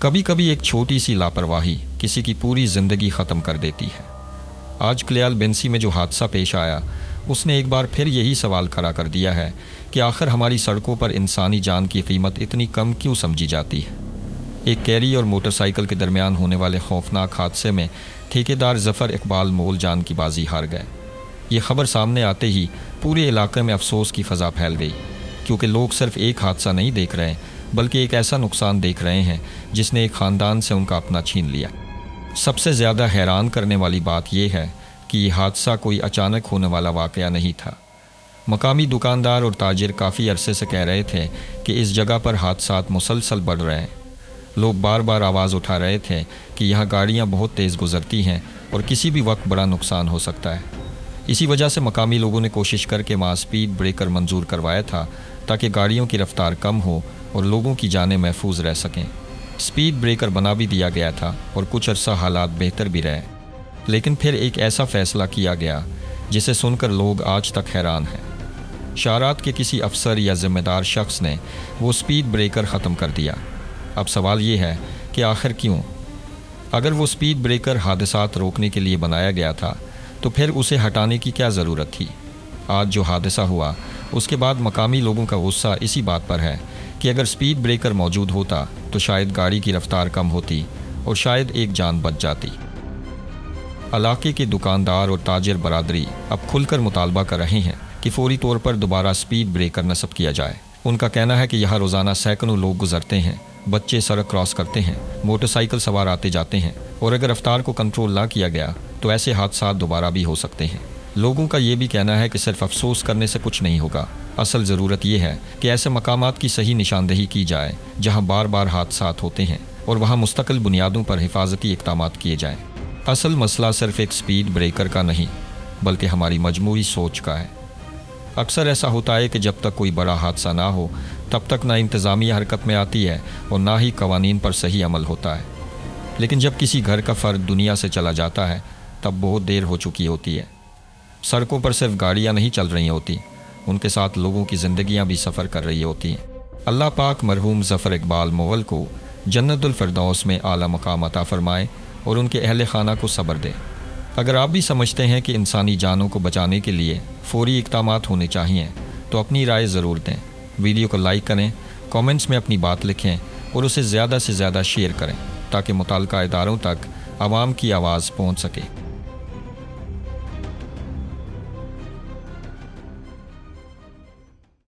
کبھی کبھی ایک چھوٹی سی لاپرواہی کسی کی پوری زندگی ختم کر دیتی ہے۔ آج کلیال بنسی میں جو حادثہ پیش آیا، اس نے ایک بار پھر یہی سوال کھڑا کر دیا ہے کہ آخر ہماری سڑکوں پر انسانی جان کی قیمت اتنی کم کیوں سمجھی جاتی ہے۔ ایک کیری اور موٹر سائیکل کے درمیان ہونے والے خوفناک حادثے میں ٹھیکیدار ظفر اقبال مول جان کی بازی ہار گئے۔ یہ خبر سامنے آتے ہی پورے علاقے میں افسوس کی فضا پھیل گئی، کیونکہ لوگ صرف ایک حادثہ نہیں دیکھ رہے بلکہ ایک ایسا نقصان دیکھ رہے ہیں جس نے ایک خاندان سے ان کا اپنا چھین لیا۔ سب سے زیادہ حیران کرنے والی بات یہ ہے کہ یہ حادثہ کوئی اچانک ہونے والا واقعہ نہیں تھا۔ مقامی دکاندار اور تاجر کافی عرصے سے کہہ رہے تھے کہ اس جگہ پر حادثات مسلسل بڑھ رہے ہیں۔ لوگ بار بار آواز اٹھا رہے تھے کہ یہاں گاڑیاں بہت تیز گزرتی ہیں اور کسی بھی وقت بڑا نقصان ہو سکتا ہے۔ اسی وجہ سے مقامی لوگوں نے کوشش کر کے وہاں سپیڈ بریکر منظور کروایا تھا تاکہ گاڑیوں کی رفتار کم ہو اور لوگوں کی جانیں محفوظ رہ سکیں۔ سپیڈ بریکر بنا بھی دیا گیا تھا اور کچھ عرصہ حالات بہتر بھی رہے، لیکن پھر ایک ایسا فیصلہ کیا گیا جسے سن کر لوگ آج تک حیران ہیں۔ شاہراہ کے کسی افسر یا ذمہ دار شخص نے وہ سپیڈ بریکر ختم کر دیا۔ اب سوال یہ ہے کہ آخر کیوں؟ اگر وہ سپیڈ بریکر حادثات روکنے کے لیے بنایا گیا تھا تو پھر اسے ہٹانے کی کیا ضرورت تھی؟ آج جو حادثہ ہوا اس کے بعد مقامی لوگوں کا غصہ اسی بات پر ہے کہ اگر سپیڈ بریکر موجود ہوتا تو شاید گاڑی کی رفتار کم ہوتی اور شاید ایک جان بچ جاتی۔ علاقے کے دکاندار اور تاجر برادری اب کھل کر مطالبہ کر رہے ہیں کہ فوری طور پر دوبارہ سپیڈ بریکر نصب کیا جائے۔ ان کا کہنا ہے کہ یہاں روزانہ سینکڑوں لوگ گزرتے ہیں، بچے سڑک کراس کرتے ہیں، موٹر سائیکل سوار آتے جاتے ہیں، اور اگر رفتار کو کنٹرول نہ کیا گیا تو ایسے حادثات دوبارہ بھی ہو سکتے ہیں۔ لوگوں کا یہ بھی کہنا ہے کہ صرف افسوس کرنے سے کچھ نہیں ہوگا، اصل ضرورت یہ ہے کہ ایسے مقامات کی صحیح نشاندہی کی جائے جہاں بار بار حادثات ہوتے ہیں اور وہاں مستقل بنیادوں پر حفاظتی اقدامات کیے جائیں۔ اصل مسئلہ صرف ایک سپیڈ بریکر کا نہیں بلکہ ہماری مجموعی سوچ کا ہے۔ اکثر ایسا ہوتا ہے کہ جب تک کوئی بڑا حادثہ نہ ہو تب تک نہ انتظامیہ حرکت میں آتی ہے اور نہ ہی قوانین پر صحیح عمل ہوتا ہے، لیکن جب کسی گھر کا فرد دنیا سے چلا جاتا ہے تب بہت دیر ہو چکی ہوتی ہے۔ سڑکوں پر صرف گاڑیاں نہیں چل رہی ہوتی، ان کے ساتھ لوگوں کی زندگیاں بھی سفر کر رہی ہوتی ہیں۔ اللہ پاک مرحوم ظفر اقبال مغل کو جنت الفردوس میں اعلیٰ مقام عطا فرمائے اور ان کے اہل خانہ کو صبر دے۔ اگر آپ بھی سمجھتے ہیں کہ انسانی جانوں کو بچانے کے لیے فوری اقدامات ہونے چاہئیں تو اپنی رائے ضرور دیں۔ ویڈیو کو لائک کریں، کامنٹس میں اپنی بات لکھیں اور اسے زیادہ سے زیادہ شیئر کریں تاکہ متعلقہ اداروں تک عوام کی آواز پہنچ سکے۔